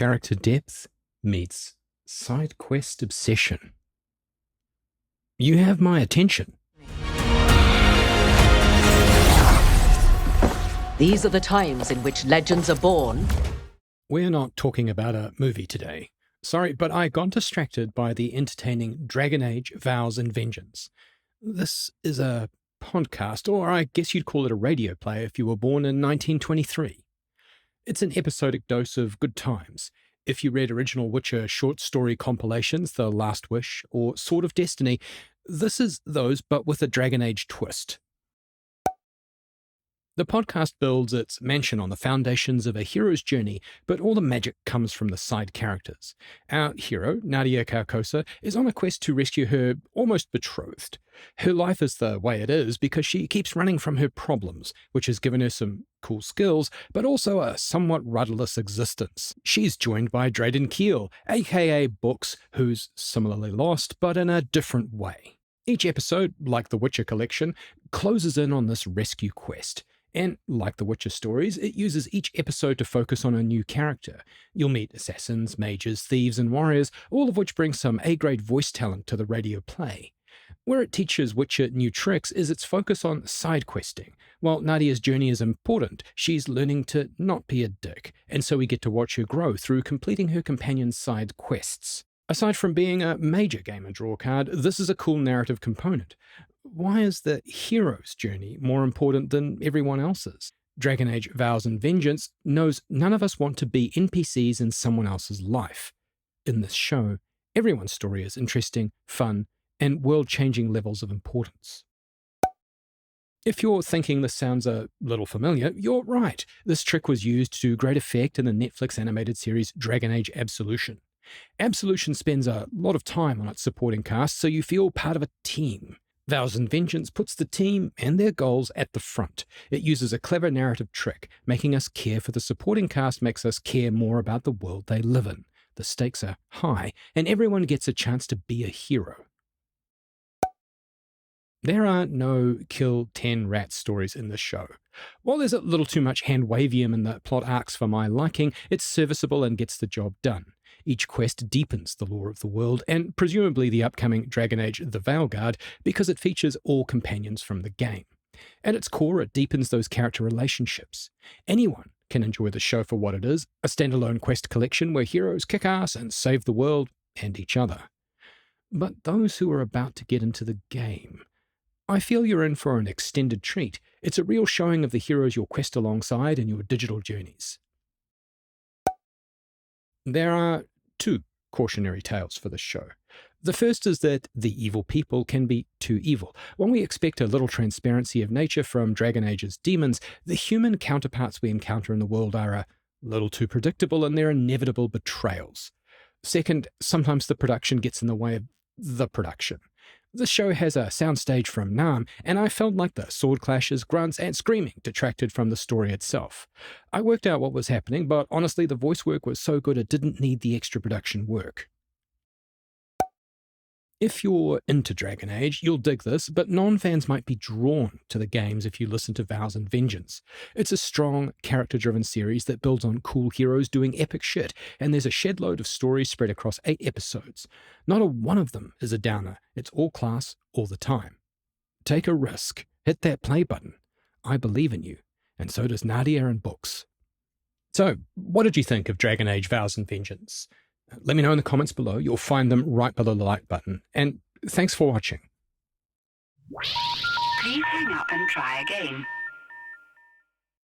character depth meets side quest obsession. You have my attention. These are the times in which legends are born. We're not talking about a movie today. Sorry, but I got distracted by the entertaining Dragon Age Vows and Vengeance. This is a podcast, or I guess you'd call it a radio play if you were born in 1923. It's an episodic dose of good times. If you read original Witcher short story compilations, The Last Wish or Sword of Destiny, this is those but with a Dragon Age twist. The podcast builds its mansion on the foundations of a hero's journey, but all the magic comes from the side characters. Our hero, Nadia, is on a quest to rescue her almost betrothed. Her life is the way it is because she keeps running from her problems, which has given her some cool skills, but also a somewhat rudderless existence. She's joined by Drayden Keel, aka Books, who's similarly lost, but in a different way. Each episode, like the Witcher collection, closes in on this rescue quest. And like the Witcher stories, it uses each episode to focus on a new character. You'll meet assassins, mages, thieves, and warriors, all of which bring some A-grade voice talent to the radio play. Where it teaches Witcher new tricks is its focus on side questing. While Nadia's journey is important, she's learning to not be a dick, and so we get to watch her grow through completing her companion's side quests. Aside from being a major gamer draw card, this is a cool narrative component. Why is the hero's journey more important than everyone else's? Dragon Age Vows and Vengeance knows none of us want to be NPCs in someone else's life. In this show, everyone's story is interesting, fun, and world-changing levels of importance. If you're thinking this sounds a little familiar, you're right. This trick was used to great effect in the Netflix animated series Dragon Age Absolution. Absolution spends a lot of time on its supporting cast, so you feel part of a team. Vows and Vengeance puts the team and their goals at the front. It uses a clever narrative trick, making us care for the supporting cast makes us care more about the world they live in. The stakes are high, and everyone gets a chance to be a hero. There are no kill 10 rats stories in this show. While there's a little too much hand-wavium in the plot arcs for my liking, it's serviceable and gets the job done. Each quest deepens the lore of the world, and presumably the upcoming Dragon Age The Veilguard, because it features all companions from the game. At its core, it deepens those character relationships. Anyone can enjoy the show for what it is, a standalone quest collection where heroes kick ass and save the world and each other. But those who are about to get into the game, I feel you're in for an extended treat. It's a real showing of the heroes you'll quest alongside in your digital journeys. There are two cautionary tales for this show. The first is that the evil people can be too evil. When we expect a little transparency of nature from Dragon Age's demons, the human counterparts we encounter in the world are a little too predictable in their inevitable betrayals. Second, sometimes the production gets in the way of the production. This show has a soundstage from Nam, and I felt like the sword clashes, grunts, and screaming detracted from the story itself. I worked out what was happening, but honestly the voice work was so good it didn't need the extra production work. If you're into Dragon Age, you'll dig this, but non-fans might be drawn to the games if you listen to Vows and Vengeance. It's a strong, character-driven series that builds on cool heroes doing epic shit, and there's a shed load of stories spread across 8 episodes. Not a one of them is a downer. It's all class, all the time. Take a risk. Hit that play button. I believe in you, and so does Nadia and Books. So, what did you think of Dragon Age Vows and Vengeance? Let me know in the comments below. You'll find them right below the like button. And thanks for watching. Please hang up and try again.